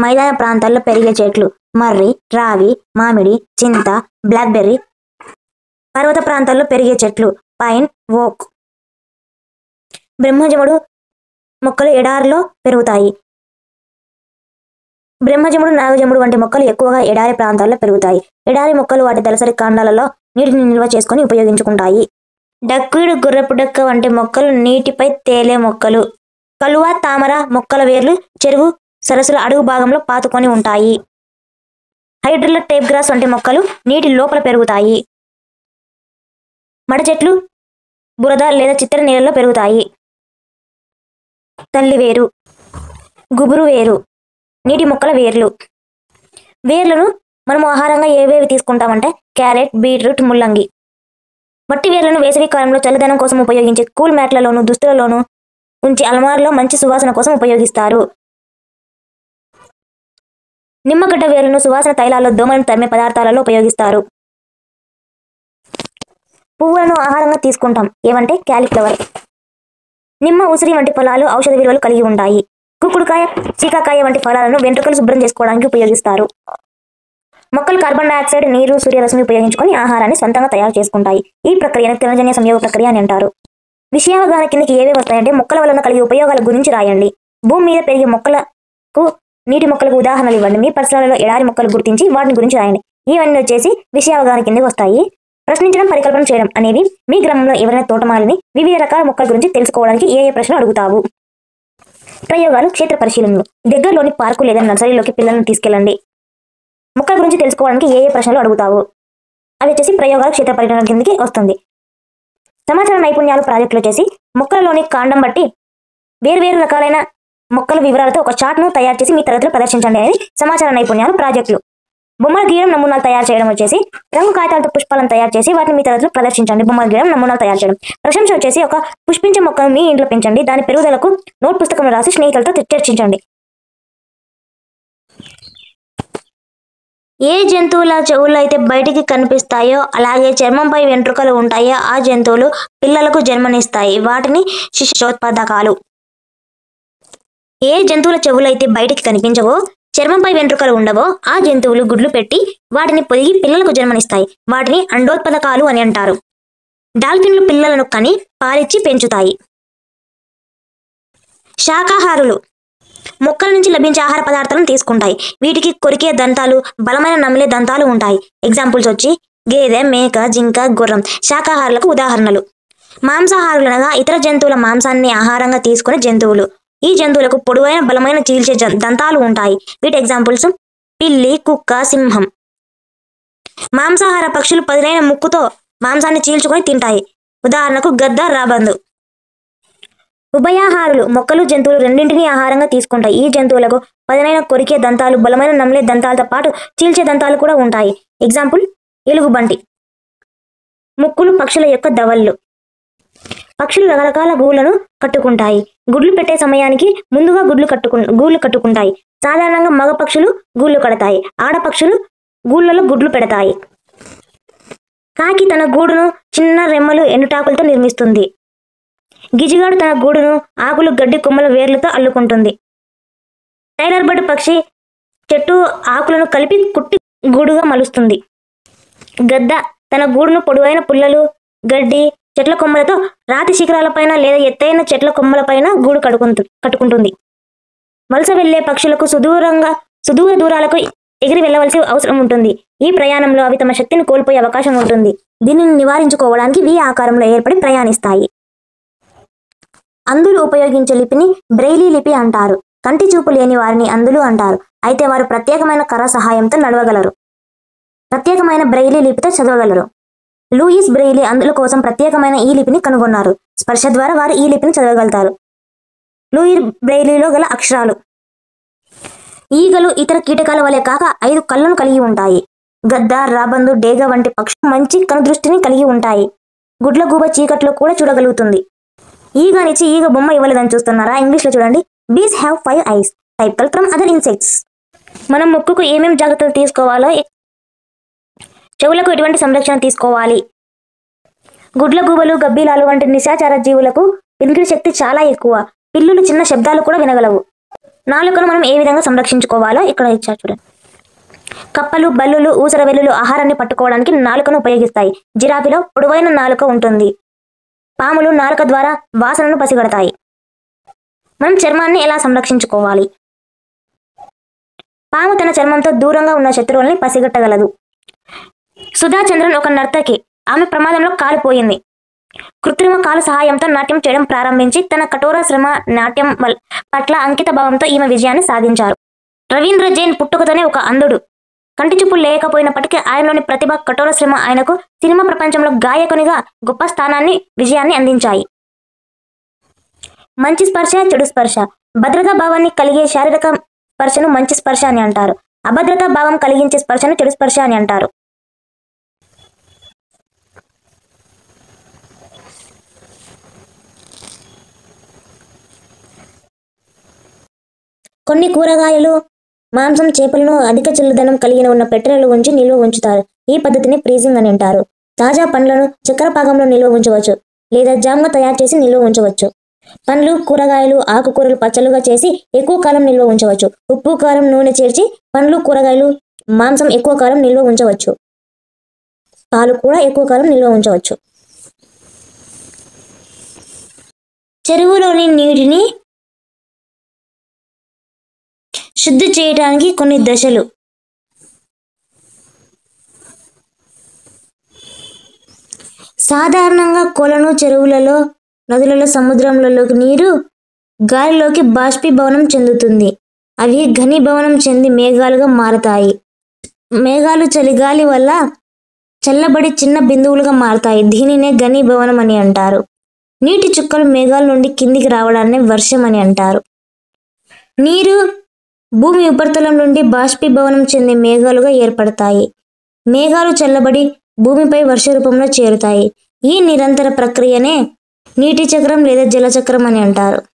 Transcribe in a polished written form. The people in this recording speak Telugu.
మైదాన ప్రాంతాల్లో పెరిగే చెట్లు మర్రి, రావి, మామిడి, చింత, బ్లాక్బెర్రీ. పర్వత ప్రాంతాల్లో పెరిగే చెట్లు పైన్, ఓక్. బ్రహ్మజముడు మొక్కలు ఎడారిలో పెరుగుతాయి. బ్రహ్మజముడు, నాగజముడు వంటి మొక్కలు ఎక్కువగా ఎడారి ప్రాంతాల్లో పెరుగుతాయి. ఎడారి మొక్కలు వాటి దళసరి కాండాలలో నీటిని నిల్వ చేసుకొని ఉపయోగించుకుంటాయి. డక్వీడు, గుర్రపు డక్క వంటి మొక్కలు నీటిపై తేలే మొక్కలు. కలువ, తామర మొక్కల వేర్లు చెరువు, సరస్సుల అడుగు భాగంలో పాతుకొని ఉంటాయి. హైడ్రిల్లా, టేప్ గ్రాస్ వంటి మొక్కలు నీటి లోపల పెరుగుతాయి. మడ చెట్లు బురద లేదా చిత్తడి నీళ్ళలో పెరుగుతాయి. తల్లివేరు, గుబురు వేరు నీటి మొక్కల వేర్లు. వేర్లను మనము ఆహారంగా ఏవేవి తీసుకుంటామంటే క్యారెట్, బీట్రూట్, ముల్లంగి. మట్టి వేర్లను వేసవి కాలంలో చల్లదనం కోసం ఉపయోగించే కూల్ మ్యాట్లలోను దుస్తులలోను ఉంచి అల్మార్లో మంచి సువాసన కోసం ఉపయోగిస్తారు. నిమ్మగడ్డ వేర్లను సువాసన తైలాల్లో దోమలను తరిమే పదార్థాలలో ఉపయోగిస్తారు. పువ్వులను ఆహారంగా తీసుకుంటాం ఏమంటే క్యాలీఫ్లవర్. నిమ్మ, ఉసిరి వంటి ఫలాలు ఔషధ విలువలు కలిగి ఉంటాయి. కుక్కుడుకాయ, చీకాకాయ వంటి ఫలాలను వెంట్రుకలు శుభ్రం చేసుకోవడానికి ఉపయోగిస్తారు. మొక్కలు కార్బన్ డయాక్సైడ్, నీరు, సూర్యరశ్మి ఉపయోగించుకొని ఆహారాన్ని స్వంతంగా తయారు చేసుకుంటాయి. ఈ ప్రక్రియను కిరణజన్య సంయోగ ప్రక్రియ అని అంటారు. విషయావగాహన కిందకి ఏవే వస్తాయంటే మొక్కల వలన కలిగే ఉపయోగాల గురించి రాయండి. భూమి మీద పెరిగే మొక్కలకు, నీటి మొక్కలకు ఉదాహరణలు ఇవ్వండి. మీ పరిసరాలలో ఎడారి మొక్కలు గుర్తించి వాటిని గురించి రాయండి. ఇవన్నీ వచ్చేసి విషయావగాహన కిందకి వస్తాయి. ప్రశ్నించడం, పరికల్పన చేయడం అనేవి మీ గ్రామంలో ఎవరైనా తోటమాలిని వివిధ రకాల మొక్కల గురించి తెలుసుకోవడానికి ఏ ప్రశ్నలు అడుగుతావు. ప్రయోగాలు, క్షేత్ర పరిశీలనలు. దగ్గరలోని పార్కు లేదా నర్సరీలోకి పిల్లలను తీసుకెళ్ళండి. మొక్కల గురించి తెలుసుకోవడానికి ఏ ప్రశ్నలు అడుగుతావు. అవి వచ్చేసి ప్రయోగాలు, క్షేత్ర పరిశీలన కిందకి వస్తుంది. సమాచార నైపుణ్యాలు ప్రాజెక్టులు వచ్చేసి మొక్కలలోని కాండం బట్టి వేర్వేరు రకాలైన మొక్కల వివరాలతో ఒక చార్ట్ను తయారు చేసి మీ తరగతిలో ప్రదర్శించండి అనేది సమాచార నైపుణ్యాలు ప్రాజెక్టులు. బొమ్మలు గీయడం, నమూనాలు తయారు చేయడం వచ్చేసి రంగు కాగితాలతో పుష్పాలను తయారు చేసి వాటిని మీ తరగతిలో ప్రదర్శించండి. బొమ్మలు గీయడం, నమూనాలు తయారు చేయడం. ప్రశంస వచ్చేసి ఒక పుష్పించే మొక్కను మీ ఇంట్లో పెంచండి. దాని పెరుగుదలకు నోట్ పుస్తకం రాసి స్నేహితులతో చర్చించండి. ఏ జంతువుల చెవులు అయితే బయటికి కనిపిస్తాయో అలాగే చర్మంపై వెంట్రుకలు ఉంటాయో ఆ జంతువులు పిల్లలకు జన్మనిస్తాయి. వాటిని శిశుక్షోత్పాదకాలు. ఏ జంతువుల చెవులు అయితే బయటికి కనిపించవో, చర్మంపై వెంట్రుకలు ఉండవో ఆ జంతువులు గుడ్లు పెట్టి వాటిని పొదిగి పిల్లలకు జన్మనిస్తాయి. వాటిని అండోత్పాదకాలు అని అంటారు. డాల్ఫిన్లు పిల్లలను కని పాలిచ్చి పెంచుతాయి. శాకాహారులు మొక్కల నుంచి లభించే ఆహార పదార్థాలను తీసుకుంటాయి. వీటికి కొరికే దంతాలు, బలమైన నమిలే దంతాలు ఉంటాయి. ఎగ్జాంపుల్స్ వచ్చి గేదె, మేక, జింక, గుర్రం శాకాహారులకు ఉదాహరణలు. మాంసాహారులు అనగా ఇతర జంతువుల మాంసాన్ని ఆహారంగా తీసుకునే జంతువులు. ఈ జంతువులకు పొడవైన, బలమైన చీల్చే దంతాలు ఉంటాయి. వీటి ఎగ్జాంపుల్స్ పిల్లి, కుక్క, సింహం. మాంసాహార పక్షులు పదునైన ముక్కుతో మాంసాన్ని చీల్చుకొని తింటాయి. ఉదాహరణకు గద్ద, రాబందు. ఉభయాహారులు మొక్కలు, జంతువులు రెండింటినీ ఆహారంగా తీసుకుంటాయి. ఈ జంతువులకు పదునైన కొరికే దంతాలు, బలమైన నమిలే దంతాలతో పాటు చీల్చే దంతాలు కూడా ఉంటాయి. ఎగ్జాంపుల్ ఎలుగుబంటి. ముక్కులు పక్షుల యొక్క దవళ్ళు. పక్షులు రకరకాల గూళ్ళను కట్టుకుంటాయి. గుడ్లు పెట్టే సమయానికి ముందుగా గూళ్ళు కట్టుకుంటాయి. సాధారణంగా మగ పక్షులు గూళ్ళు కడతాయి. ఆడపక్షులు గూళ్ళలో గుడ్లు పెడతాయి. కాకి తన గూడును చిన్న రెమ్మలు, ఎండుటాకులతో నిర్మిస్తుంది. గిజిగాడు తన గూడును ఆకులు, గడ్డి కొమ్మల వేర్లతో అల్లుకుంటుంది. టైలర్ బర్డ్ పక్షి చెట్టు ఆకులను కలిపి కుట్టి గూడుగా మలుస్తుంది. గద్ద తన గూడును పొడవైన పుల్లలు, గడ్డి, చెట్ల కొమ్మలతో రాతి శిఖరాలపైన లేదా ఎత్తైన చెట్ల కొమ్మలపైన గూడు కట్టుకుంటుంది. వలస వెళ్లే పక్షులకు సుదూర దూరాలకు ఎగిరి వెళ్లవలసి అవసరం ఉంటుంది. ఈ ప్రయాణంలో అవి తమ శక్తిని కోల్పోయే అవకాశం ఉంటుంది. దీనిని నివారించుకోవడానికి వి ఆకారంలో ఏర్పడి ప్రయాణిస్తాయి. అంధులు ఉపయోగించే లిపిని బ్రెయిలీ లిపి అంటారు. కంటి చూపు లేని వారిని అంధులు అంటారు. అయితే వారు ప్రత్యేకమైన కర్ర సహాయంతో నడవగలరు. ప్రత్యేకమైన బ్రెయిలీ లిపితో చదవగలరు. లూయిస్ బ్రెయిలీ అంధుల కోసం ప్రత్యేకమైన ఈ లిపిని కనుగొన్నారు. స్పర్శ ద్వారా వారు ఈ లిపిని చదవగలుగుతారు. లూయిస్ బ్రెయిలీలో గల అక్షరాలు. ఈగలు ఇతర కీటకాల వలె కాక 5 కళ్ళను కలిగి ఉంటాయి. గద్ద, రాబందు, డేగ వంటి పక్షులు మంచి కనుదృష్టిని కలిగి ఉంటాయి. గుడ్లగూబ చీకట్లో కూడా చూడగలుగుతుంది. ఈగనిచ్చి ఈగ బొమ్మ ఇవ్వలేదని చూస్తున్నారా? ఇంగ్లీష్లో చూడండి. Bees have 5 eyes. Typical from other insects. మనం ముక్కుకు ఏమేమి జాగ్రత్తలు తీసుకోవాలో, చెవులకు ఎటువంటి సంరక్షణ తీసుకోవాలి. గుడ్లగూబలు, గబ్బిలాలు వంటి నిశాచర జీవులకు వినికిడి శక్తి చాలా ఎక్కువ. పిల్లులు చిన్న శబ్దాలు కూడా వినగలవు. నాలుకను మనం ఏ విధంగా సంరక్షించుకోవాలో ఇక్కడ ఇచ్చారు చూడండి. కప్పలు, బల్లులు, ఊసరవెల్లులు ఆహారాన్ని పట్టుకోవడానికి నాలుకను ఉపయోగిస్తాయి. జిరాఫీలో పొడవైన నాలుక ఉంటుంది. పాములు నాలుక ద్వారా వాసనను పసిగడతాయి. మనం చర్మాన్ని ఎలా సంరక్షించుకోవాలి? పాము తన చర్మంతో దూరంగా ఉన్న శత్రువుల్ని పసిగట్టగలదు. సుధా చంద్రన్ ఒక నర్తకి. ఆమె ప్రమాదంలో కాలిపోయింది. కృత్రిమ కాలు సహాయంతో నాట్యం చేయడం ప్రారంభించి తన కఠోర శ్రమ నాట్యం పట్ల అంకిత భావంతో ఈమె విజయాన్ని సాధించారు. రవీంద్ర జైన్ పుట్టుకతోనే ఒక అంధుడు. కంటి చూపు లేకపోయినప్పటికీ ఆయనలోని ప్రతిభ, కఠోర శ్రమ ఆయనకు సినిమా ప్రపంచంలో గాయకునిగా గొప్ప విజయాన్ని అందించాయి. మంచి స్పర్శ, చెడు స్పర్శ. భద్రతా భావాన్ని కలిగే శారీరక స్పర్శను మంచి స్పర్శ అని అంటారు. అభద్రతా భావం కలిగించే స్పర్శను చెడు స్పర్శ అని అంటారు. కొన్ని కూరగాయలు, మాంసం, చేపలను అధిక చల్లదనం కలిగిన ఉన్న పెట్టెలలో ఉంచి నిల్వ ఉంచుతారు. ఈ పద్ధతిని ఫ్రీజింగ్ అని అంటారు. తాజా పండ్లను చక్కెర పాకంలో నిల్వ ఉంచవచ్చు లేదా జామ్గా తయారు చేసి నిల్వ ఉంచవచ్చు. పండ్లు, కూరగాయలు, ఆకుకూరలు పచ్చలుగా చేసి ఎక్కువ కాలం నిల్వ ఉంచవచ్చు. ఉప్పు, కారం, నూనె చేర్చి పండ్లు, కూరగాయలు, మాంసం ఎక్కువ కాలం నిల్వ ఉంచవచ్చు. పాలు కూడా ఎక్కువ కాలం నిల్వ ఉంచవచ్చు. చెరువులోని నీటిని శుద్ధి చేయడానికి కొన్ని దశలు. సాధారణంగా కొలను, చెరువులలో, నదులలో, సముద్రంలోకి నీరు గాలిలోకి బాష్పీభవనం చెందుతుంది. అవి ఘనీభవనం చెంది మేఘాలుగా మారతాయి. మేఘాలు చలిగాలి వల్ల చల్లబడి చిన్న బిందువులుగా మారతాయి. దీనినే ఘనీభవనం అని అంటారు. నీటి చుక్కలు మేఘాల నుండి కిందికి రావడాన్ని వర్షం అని అంటారు. నీరు భూమి ఉపరితలం నుండి బాష్పీభవనం చెంది మేఘాలుగా ఏర్పడతాయి. మేఘాలు చల్లబడి భూమిపై వర్ష రూపంలో చేరుతాయి. ఈ నిరంతర ప్రక్రియనే నీటి చక్రం లేదా జలచక్రం అని అంటారు.